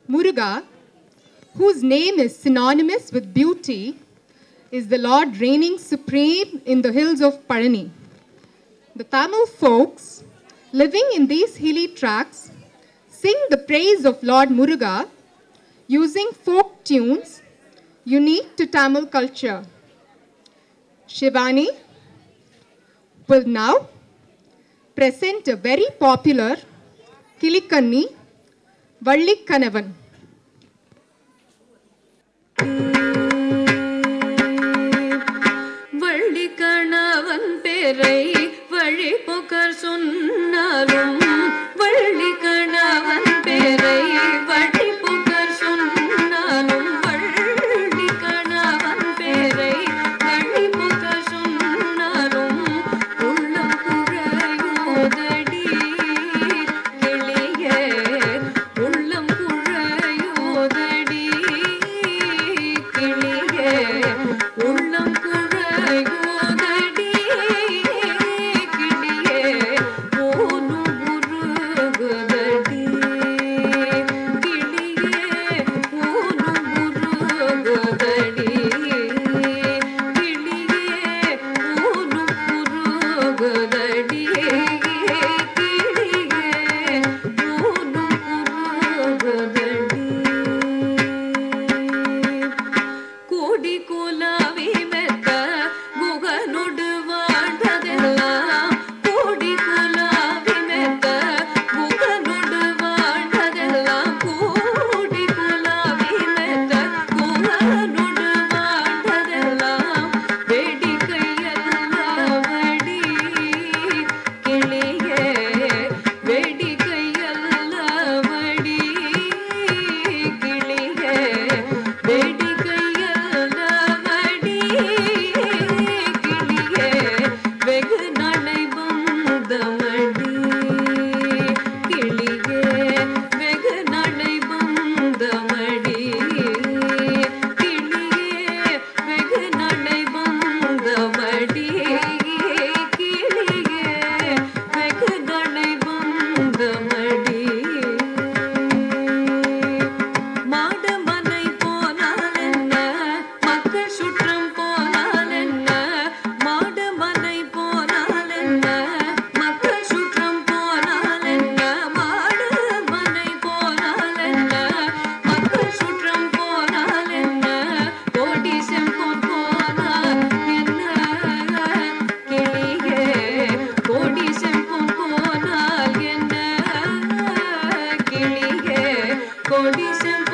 Muruga, whose name is synonymous with beauty, is the Lord reigning supreme in the hills of Parani. The Tamil folks living in these hilly tracts sing the praise of Lord Muruga using folk tunes unique to Tamil culture. Shivani will now present a very popular Kilikanni, Vallikanavan. Vallikanavan perai vazhipokar sunnalum Vallikanavan perai vazhipokar sunnalum Vallikanavan perai vazhipokar sunnalum ullam kurayodadi kiliye ullam kurayodadi kiliye ullam kurayodadi kiliye onu murugadadi kiliye onu murugadadi kiliye onu murugadadi kiliye onu murugadadi கோடி கோலாவி மெத்த குகனொடு வாழ்ந்ததெல்லாம் கோடி கோலாவி மெத்த குகனொடு வாழ்ந்ததெல்லாம் கோடி கோலாவி மெத்த குகனொடு வாழ்ந்ததெல்லாம் வேடிக்கையல்லவடி கிளியே வேடிக்கையல்லவடி கிளியே வேடிக்கையல்லவடி கிளியே வெகு நாளை வந்தமடி கிளியே வெகு நாளை வந்தமடி கிளியே வெகு நாளை வந்தமடி கிளியே வெகு நாளை வந்தமடி மாடமனை போனால் என்ன மக்கள் சுற்றம் போனால் என்ன மாடமனை போனால் என்ன மக்கள் சுற்றம் போனால் என்ன மாடமனை போனால் என்ன மக்கள் சுற்றம் போனால் என்ன கோடி செம்பொன் போனால் என்ன கிளியே கோடி செம்பொன் போனால் என்ன கிளியே கோடி செம்பொன்